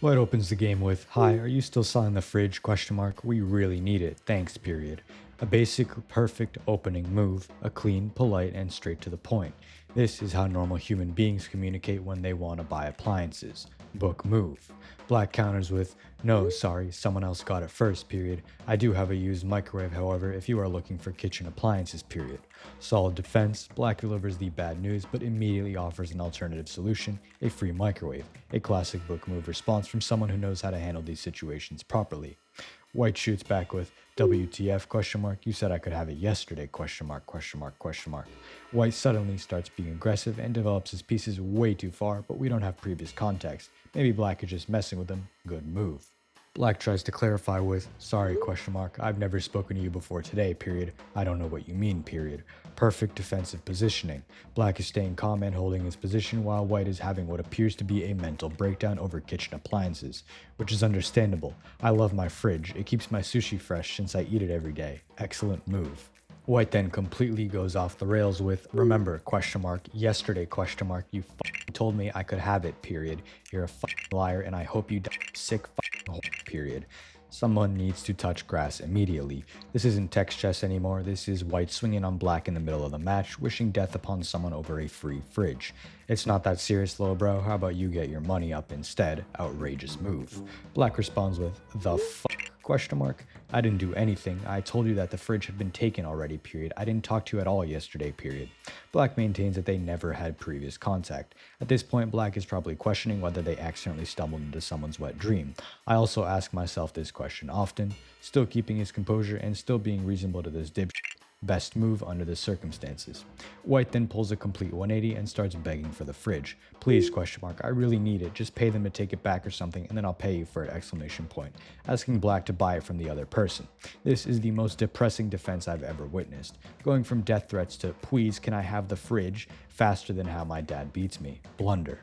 White opens the game with, "Hi, are you still selling the fridge? We really need it. Thanks, period." A basic, perfect opening move, a clean, polite, and straight to the point. This is how normal human beings communicate when they want to buy appliances. Book move. Black counters with, "No, sorry, someone else got it first, period. I do have a used microwave, however, if you are looking for kitchen appliances, period." Solid defense. Black delivers the bad news, but immediately offers an alternative solution, a free microwave. A classic book move response from someone who knows how to handle these situations properly. White shoots back with, "WTF, question mark, you said I could have it yesterday, question mark, question mark, question mark." White suddenly starts being aggressive and develops his pieces way too far, but we don't have previous context. Maybe Black is just messing with him. Good move. Black tries to clarify with, "Sorry, question mark, I've never spoken to you before today, period. I don't know what you mean, period." Perfect defensive positioning. Black is staying calm and holding his position while White is having what appears to be a mental breakdown over kitchen appliances, which is understandable. I love my fridge. It keeps my sushi fresh since I eat it every day. Excellent move. White then completely goes off the rails with, "Remember, question mark, yesterday, question mark, you told me I could have it, period. You're a liar and I hope you die, sick whore, period." Someone needs to touch grass immediately. This isn't text chess anymore. This is White swinging on Black in the middle of the match, wishing death upon someone over a free fridge. "It's not that serious, little bro. How about you get your money up instead?" Outrageous move. Black responds with, "The question mark? I didn't do anything. I told you that the fridge had been taken already, period. I didn't talk to you at all yesterday, period." Black maintains that they never had previous contact. At this point, Black is probably questioning whether they accidentally stumbled into someone's wet dream. I also ask myself this question often, still keeping his composure and still being reasonable to this dipshit. Best move under the circumstances. White then pulls a complete 180 and starts begging for the fridge. "Please, question mark, I really need it. Just pay them to take it back or something and then I'll pay you for it, exclamation point." Asking Black to buy it from the other person. This is the most depressing defense I've ever witnessed. Going from death threats to, "Please, can I have the fridge?" faster than how my dad beats me. Blunder.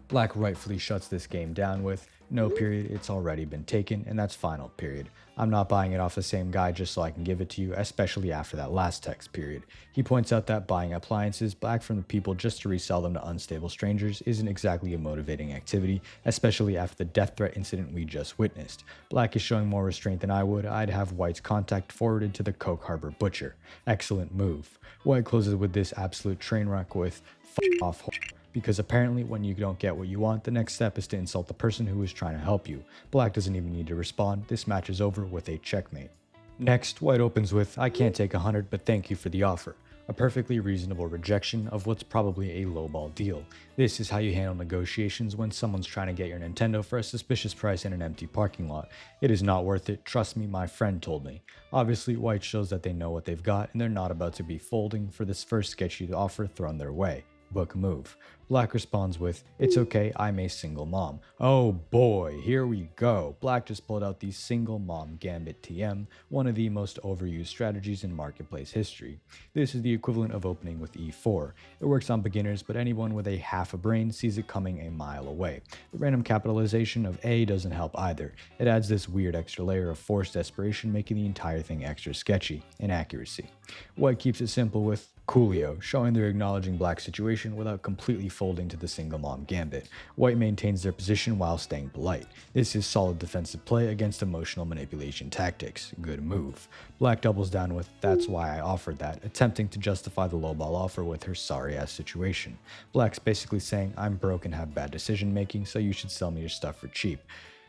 Black rightfully shuts this game down with, "No, period, it's already been taken, and that's final, period. I'm not buying it off the same guy just so I can give it to you, especially after that last text, period." He points out that buying appliances back from the people just to resell them to unstable strangers isn't exactly a motivating activity, especially after the death threat incident we just witnessed. Black is showing more restraint than I would. I'd have White's contact forwarded to the Coke Harbor butcher. Excellent move. White closes with this absolute train wreck with, "F off, because apparently when you don't get what you want, the next step is to insult the person who is trying to help you." Black doesn't even need to respond. This match is over with a checkmate. Next, White opens with, "I can't take 100, but thank you for the offer." A perfectly reasonable rejection of what's probably a lowball deal. This is how you handle negotiations when someone's trying to get your Nintendo for a suspicious price in an empty parking lot. It is not worth it. Trust me, my friend told me. Obviously, White shows that they know what they've got and they're not about to be folding for this first sketchy offer thrown their way. Book move. Black responds with, "It's okay, I'm a single mom." Oh boy, here we go. Black just pulled out the single mom gambit TM, one of the most overused strategies in marketplace history. This is the equivalent of opening with E4. It works on beginners, but anyone with a half a brain sees it coming a mile away. The random capitalization of A doesn't help either. It adds this weird extra layer of forced desperation, making the entire thing extra sketchy. Inaccuracy. White keeps it simple with Coolio, showing they're acknowledging Black's situation without completely folding to the single mom gambit. White maintains their position while staying polite. This is solid defensive play against emotional manipulation tactics. Good move. Black doubles down with, "That's why I offered that," attempting to justify the lowball offer with her sorry ass situation. Black's basically saying, "I'm broke and have bad decision making, so you should sell me your stuff for cheap."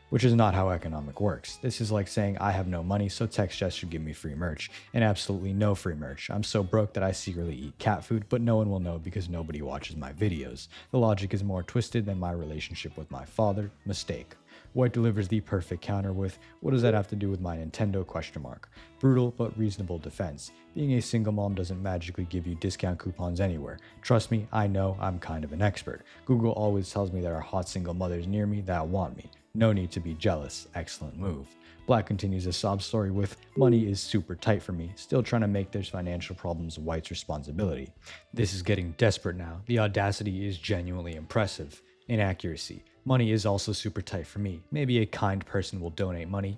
Which is not how economic works. This is like saying I have no money, so TextJS should give me free merch, and absolutely no free merch. I'm so broke that I secretly eat cat food, but no one will know because nobody watches my videos. The logic is more twisted than my relationship with my father. Mistake. White delivers the perfect counter with, "What does that have to do with my Nintendo, question mark?" Brutal but reasonable defense. Being a single mom doesn't magically give you discount coupons anywhere. Trust me, I know, I'm kind of an expert. Google always tells me there are hot single mothers near me that want me. No need to be jealous. Excellent move. Black continues a sob story with, "Money is super tight for me, still trying to make their financial problems White's responsibility." This is getting desperate now. The audacity is genuinely impressive. Inaccuracy. "Money is also super tight for me. Maybe a kind person will donate money.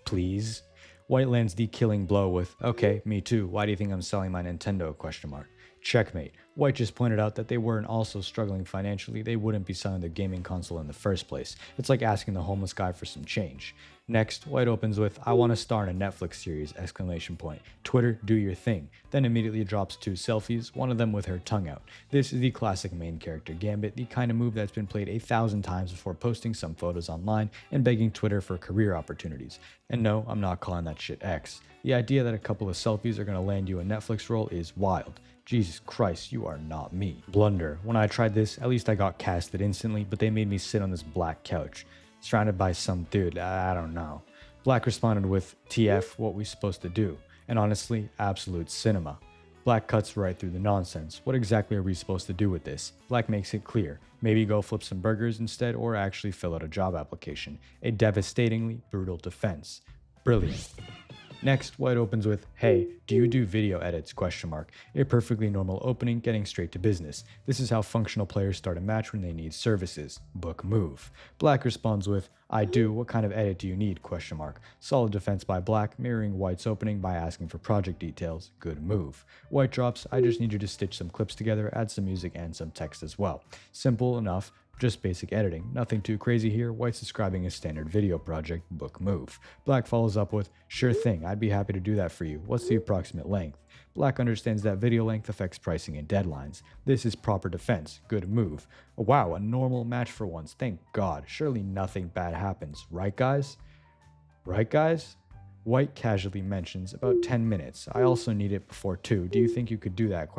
Please?" White lands the killing blow with, "Okay, me too. Why do you think I'm selling my Nintendo, question mark?" Checkmate. White just pointed out that they weren't also struggling financially, they wouldn't be selling their gaming console in the first place. It's like asking the homeless guy for some change. Next, White opens with, "I want to star in a Netflix series, exclamation point. Twitter, do your thing." Then immediately drops 2 selfies, one of them with her tongue out. This is the classic main character gambit, the kind of move that's been played 1,000 times before posting some photos online and begging Twitter for career opportunities. And no, I'm not calling that shit X. The idea that a couple of selfies are going to land you a Netflix role is wild. Jesus Christ, you are not me. Blunder. When I tried this, at least I got casted instantly, but they made me sit on this black couch. Surrounded by some dude, I don't know. Black responded with, "TF, what we supposed to do?" And honestly, absolute cinema. Black cuts right through the nonsense. What exactly are we supposed to do with this? Black makes it clear. Maybe go flip some burgers instead, or actually fill out a job application. A devastatingly brutal defense. Brilliant. Next, White opens with, "Hey, do you do video edits?" A perfectly normal opening, getting straight to business. This is how functional players start a match when they need services. Book move. Black responds with, "I do. What kind of edit do you need?" Solid defense by Black, mirroring White's opening by asking for project details. Good move. White drops, "I just need you to stitch some clips together, add some music and some text as well." Simple enough. Just basic editing, nothing too crazy here. White's describing a standard video project. Book move. Black follows up with, "Sure thing, I'd be happy to do that for you. What's the approximate length?" Black understands that video length affects pricing and deadlines. This is proper defense. Good move. Wow, a normal match for once. Thank God. Surely nothing bad happens. Right, guys? Right, guys? White casually mentions, "About 10 minutes. I also need it before 2. Do you think you could do that?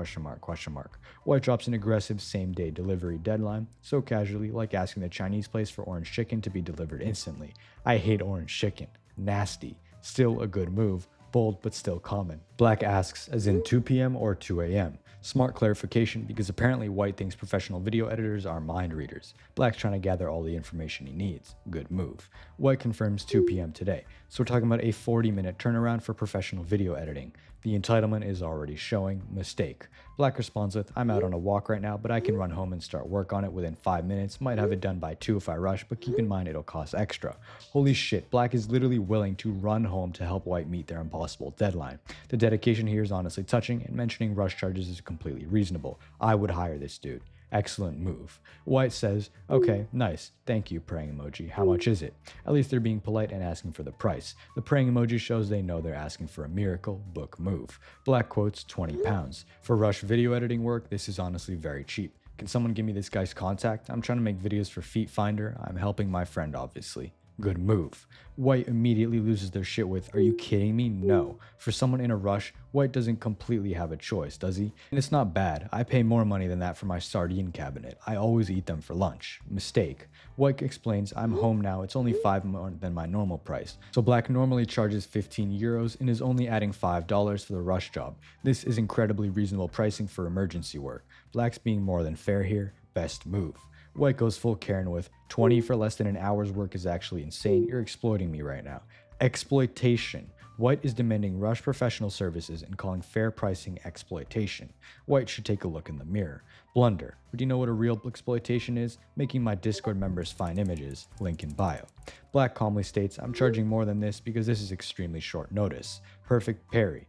White drops an aggressive same-day delivery deadline, so casually, like asking the Chinese place for orange chicken to be delivered instantly. I hate orange chicken. Nasty. Still a good move. Bold but still common. Black asks, as in 2 p.m. or 2 a.m. Smart clarification, because apparently White thinks professional video editors are mind readers. Black's trying to gather all the information he needs. Good move. White confirms 2 p.m. today, so we're talking about a 40-minute turnaround for professional video editing. The entitlement is already showing. Mistake. Black responds with, "I'm out on a walk right now, but I can run home and start work on it within 5 minutes. Might have it done by 2 if I rush, but keep in mind it'll cost extra." Holy shit, Black is literally willing to run home to help White meet their impossible deadline. The dedication here is honestly touching, and mentioning rush charges is completely reasonable. I would hire this dude. Excellent move. White says, "Okay, nice. Thank you, praying emoji. How much is it?" At least they're being polite and asking for the price. The praying emoji shows they know they're asking for a miracle. Book move. Black quotes, £20. For rush video editing work, this is honestly very cheap. Can someone give me this guy's contact? I'm trying to make videos for Feet Finder. I'm helping my friend, obviously. Good move. White immediately loses their shit with, "Are you kidding me? No." For someone in a rush, White doesn't completely have a choice, does he? And it's not bad. I pay more money than that for my sardine cabinet. I always eat them for lunch. Mistake. White explains, "I'm home now. It's only 5 more than my normal price." So Black normally charges €15 and is only adding $5 for the rush job. This is incredibly reasonable pricing for emergency work. Black's being more than fair here. Best move. White goes full Karen with, "20 for less than an hour's work is actually insane. You're exploiting me right now." Exploitation. White is demanding rush professional services and calling fair pricing exploitation. White should take a look in the mirror. Blunder. Do you know what a real exploitation is? Making my Discord members find images. Link in bio. Black calmly states, "I'm charging more than this because this is extremely short notice." Perfect parry.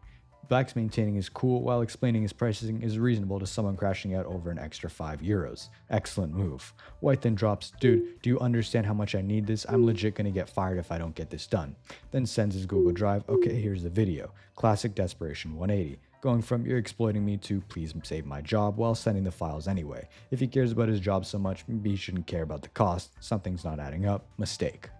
Black's maintaining his cool while explaining his pricing is reasonable to someone crashing out over an extra €5. Excellent move. White then drops, "Dude, do you understand how much I need this? I'm legit gonna get fired if I don't get this done." Then sends his Google Drive, "Okay, here's the video." Classic desperation 180. Going from "you're exploiting me" to "please save my job" while sending the files anyway. If he cares about his job so much, maybe he shouldn't care about the cost. Something's not adding up. Mistake.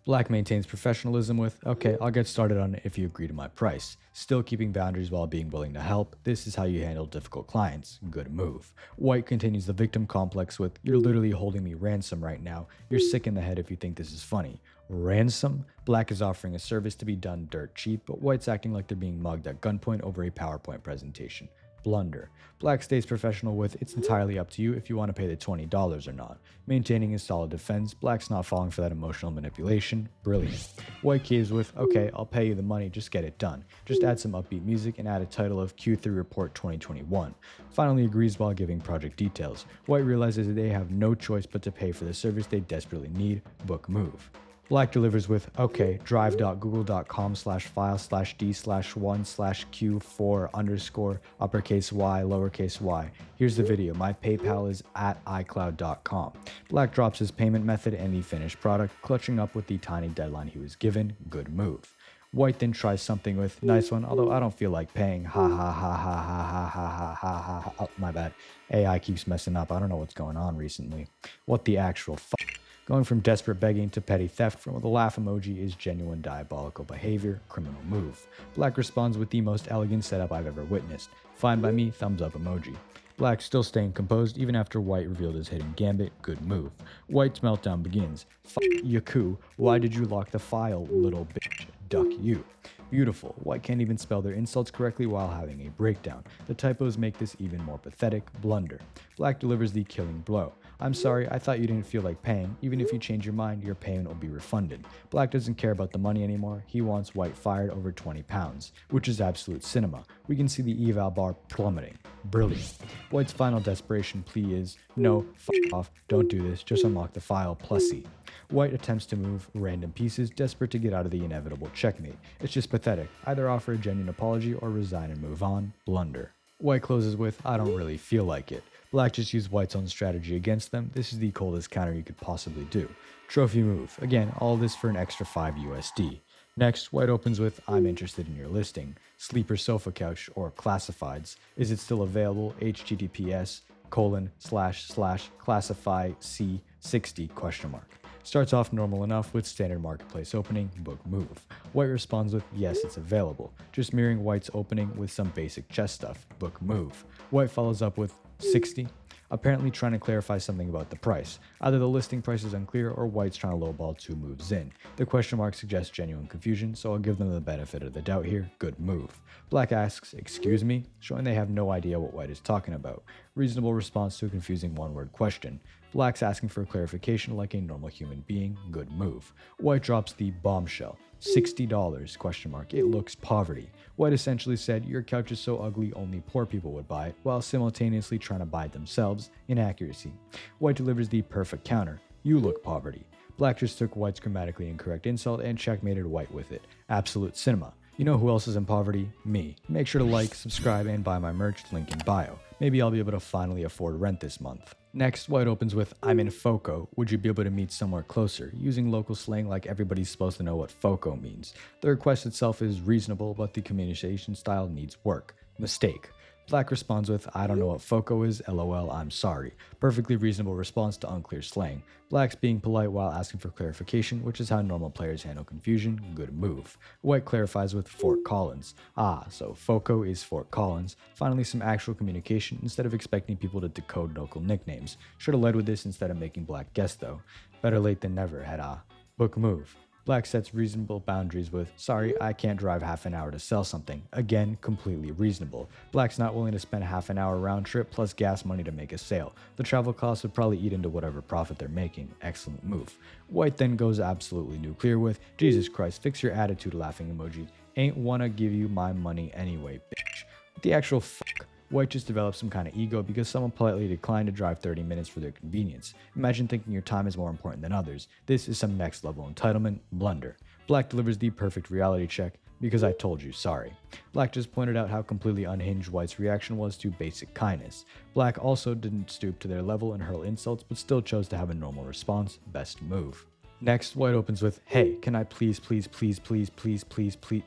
Black maintains professionalism with, "Okay, I'll get started on it if you agree to my price." Still keeping boundaries while being willing to help. This is how you handle difficult clients. Good move. White continues the victim complex with, "You're literally holding me ransom right now. You're sick in the head if you think this is funny." Ransom? Black is offering a service to be done dirt cheap, but White's acting like they're being mugged at gunpoint over a PowerPoint presentation. Blunder. Black stays professional with, "It's entirely up to you if you want to pay the $20 or not." Maintaining his solid defense, Black's not falling for that emotional manipulation. Brilliant. White caves with, "Okay, I'll pay you the money, just get it done. Just add some upbeat music and add a title of Q3 Report 2021. Finally agrees while giving project details. White realizes that they have no choice but to pay for the service they desperately need. Book move. Black delivers with, okay, drive.google.com/file/d/1/q4_uppercase y lowercase y. Here's the video. My PayPal is at icloud.com. Black drops his payment method and the finished product, clutching up with the tiny deadline he was given. Good move. White then tries something with, nice one, although I don't feel like paying. Ha ha ha ha ha ha ha ha ha ha ha. Oh, my bad. AI keeps messing up. I don't know what's going on recently. What the actual fuck? Going from desperate begging to petty theft from the laugh emoji is genuine diabolical behavior, criminal move. Black responds with the most elegant setup I've ever witnessed. Fine by me, thumbs up emoji. Black still staying composed even after White revealed his hidden gambit. Good move. White's meltdown begins. Fuck Yaku, why did you lock the file, little bitch? Duck you. Beautiful. White can't even spell their insults correctly while having a breakdown. The typos make this even more pathetic. Blunder. Black delivers the killing blow. I'm sorry, I thought you didn't feel like paying. Even if you change your mind, your payment will be refunded. Black doesn't care about the money anymore. He wants White fired over 20 pounds, which is absolute cinema. We can see the eval bar plummeting. Brilliant. White's final desperation plea is, no, fuck off, don't do this, just unlock the file, plussy. White attempts to move random pieces, desperate to get out of the inevitable checkmate. It's just pathetic. Either offer a genuine apology or resign and move on. Blunder. White closes with, I don't really feel like it. Black just used White's own strategy against them. This is the coldest counter you could possibly do. Trophy move. Again, all this for an extra 5 USD. Next, White opens with, I'm interested in your listing. Sleeper sofa couch or classifieds. Is it still available? https://classify C60 ? Starts off normal enough with standard marketplace opening, book move. White responds with, yes, it's available. Just mirroring White's opening with some basic chess stuff, book move. White follows up with 60, apparently trying to clarify something about the price. Either the listing price is unclear or White's trying to lowball 2 moves in. The question mark suggests genuine confusion, so I'll give them the benefit of the doubt here. Good move. Black asks, excuse me, showing they have no idea what White is talking about. Reasonable response to a confusing one-word question. Black's asking for clarification like a normal human being. Good move. White drops the bombshell. $60 ? It looks poverty. White essentially said, your couch is so ugly only poor people would buy it, while simultaneously trying to buy it themselves. Inaccuracy. White delivers the perfect counter. You look poverty. Black just took White's grammatically incorrect insult and checkmated White with it. Absolute cinema. You know who else is in poverty? Me. Make sure to like, subscribe, and buy my merch, link in bio. Maybe I'll be able to finally afford rent this month. Next, White opens with, I'm in FOCO. Would you be able to meet somewhere closer? Using local slang like everybody's supposed to know what FOCO means. The request itself is reasonable, but the communication style needs work. Mistake. Black responds with, I don't know what FOCO is, lol, I'm sorry. Perfectly reasonable response to unclear slang. Black's being polite while asking for clarification, which is how normal players handle confusion. Good move. White clarifies with Fort Collins. Ah, so FOCO is Fort Collins. Finally some actual communication instead of expecting people to decode local nicknames. Should have led with this instead of making Black guess though. Better late than never, head-ah. Book move. Black sets reasonable boundaries with, sorry, I can't drive half an hour to sell something. Again, completely reasonable. Black's not willing to spend half an hour round trip plus gas money to make a sale. The travel costs would probably eat into whatever profit they're making. Excellent move. White then goes absolutely nuclear with, Jesus Christ, fix your attitude laughing emoji. Ain't wanna give you my money anyway, bitch. What the actual fuck? White just developed some kind of ego because someone politely declined to drive 30 minutes for their convenience. Imagine thinking your time is more important than others. This is some next level entitlement. Blunder. Black delivers the perfect reality check. Because I told you, sorry. Black just pointed out how completely unhinged White's reaction was to basic kindness. Black also didn't stoop to their level and hurl insults, but still chose to have a normal response. Best move. Next, White opens with, hey, can I please,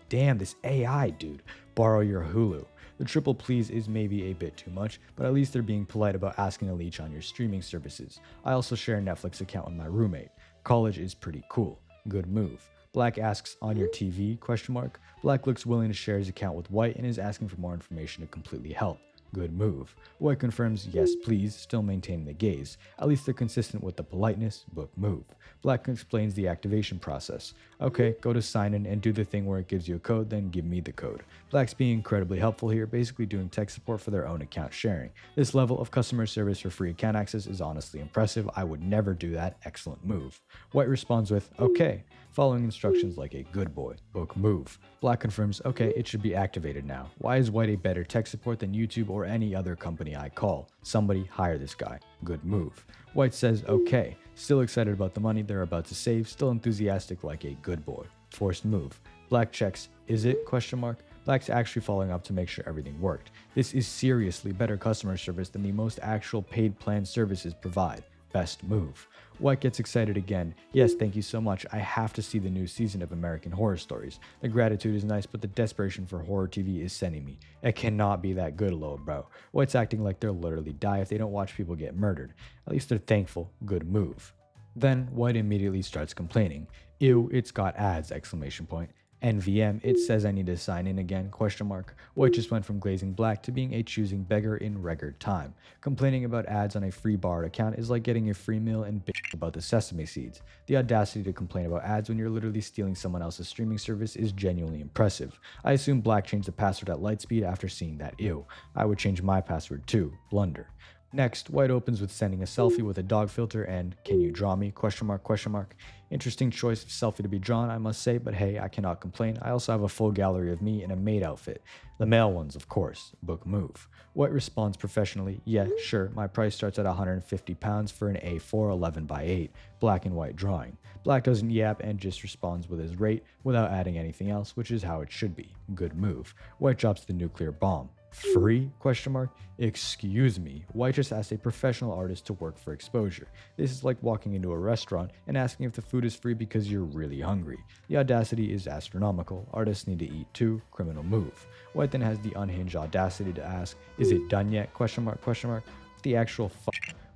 damn, this AI, dude, borrow your Hulu. The triple please is maybe a bit too much, but at least they're being polite about asking a leech on your streaming services. I also share a Netflix account with my roommate. College is pretty cool. Good move. Black asks, on your TV, ? Black looks willing to share his account with White and is asking for more information to completely help. Good move. White confirms, yes please, still maintaining the gaze. At least they're consistent with the politeness. Book move. Black explains the activation process. Okay, go to sign in and do the thing where it gives you a code, then give me the code. Black's being incredibly helpful here, basically doing tech support for their own account sharing. This level of customer service for free account access is honestly impressive. I would never do that. Excellent move. White responds with, okay, following instructions like a good boy. Book move. Black confirms, okay, it should be activated now. Why is White a better tech support than YouTube or any other company I call? Somebody hire this guy. Good move. White says, okay, Still excited about the money they're about to save, still enthusiastic like a good boy. Forced move. Black checks, is it? Black's actually following up to make sure everything worked. This is seriously better customer service than the most actual paid plan services provide. Best move. White gets excited again. Yes, thank you so much. I have to see the new season of American Horror Stories. The gratitude is nice, but the desperation for horror TV is sending me. It cannot be that good, lol, bro. White's acting like they'll literally die if they don't watch people get murdered. At least they're thankful. Good move. Then White immediately starts complaining. Ew, it's got ads! NVM, it says I need to sign in again, White just went from glazing black to being a choosing beggar in record time. Complaining about ads on a free borrowed account is like getting a free meal and bitch about the sesame seeds. The audacity to complain about ads when you're literally stealing someone else's streaming service is genuinely impressive. I assume Black changed the password at Lightspeed after seeing that ew. I would change my password too, blunder. Next, White opens with sending a selfie with a dog filter and can you draw me? Interesting choice of selfie to be drawn, I must say, but hey, I cannot complain. I also have a full gallery of me in a maid outfit. The male ones, of course. Book move. White responds professionally, yeah, sure, my price starts at £150 for an A4 11x8 black and white drawing. Black doesn't yap and just responds with his rate without adding anything else, which is how it should be. Good move. White drops the nuclear bomb. Free? Excuse me. White just asked a professional artist to work for exposure. This is like walking into a restaurant and asking if the food is free because you're really hungry. The audacity is astronomical. Artists need to eat too. Criminal move. White then has the unhinged audacity to ask, is it done yet? The actual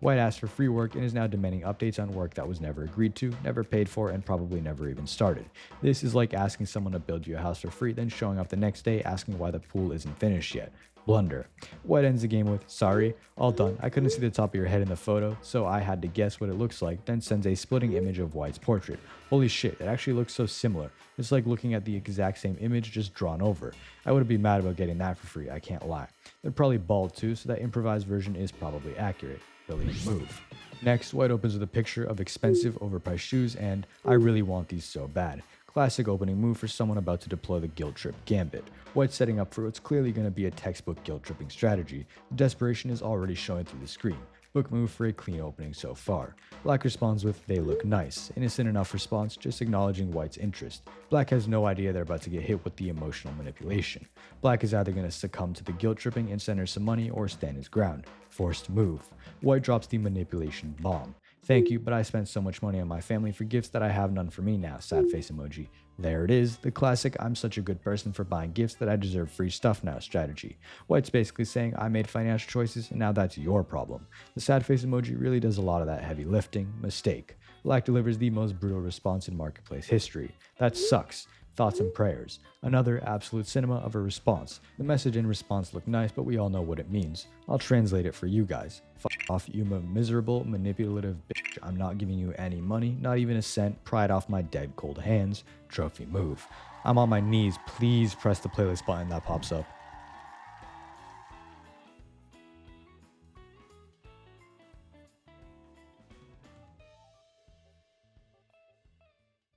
White asked for free work and is now demanding updates on work that was never agreed to, never paid for, and probably never even started. This is like asking someone to build you a house for free, then showing up the next day asking why the pool isn't finished yet. Blunder. White ends the game with, sorry, all done. I couldn't see the top of your head in the photo, so I had to guess what it looks like, then sends a splitting image of White's portrait. Holy shit, it actually looks so similar. It's like looking at the exact same image just drawn over. I wouldn't be mad about getting that for free, I can't lie. They're probably bald too, so that improvised version is probably accurate. Brilliant move. Next, White opens with a picture of expensive, overpriced shoes and I really want these so bad. Classic opening move for someone about to deploy the guilt trip gambit. White's setting up for what's clearly going to be a textbook guilt tripping strategy. The desperation is already showing through the screen. Book move for a clean opening so far. Black responds with, they look nice. Innocent enough response, just acknowledging White's interest. Black has no idea they're about to get hit with the emotional manipulation. Black is either going to succumb to the guilt tripping and send her some money or stand his ground. Forced move. White drops the manipulation bomb. Thank you, but I spent so much money on my family for gifts that I have none for me now, sad face emoji. There it is, the classic I'm such a good person for buying gifts that I deserve free stuff now strategy. White's basically saying I made financial choices and now that's your problem. The sad face emoji really does a lot of that heavy lifting. Mistake. Black delivers the most brutal response in marketplace history. That sucks. Thoughts and prayers. Another absolute cinema of a response. The message and response look nice, but we all know what it means. I'll translate it for you guys. Fuck off, you miserable, manipulative bitch. I'm not giving you any money, not even a cent. Pry it off my dead cold hands. Trophy move. I'm on my knees. Please press the playlist button that pops up.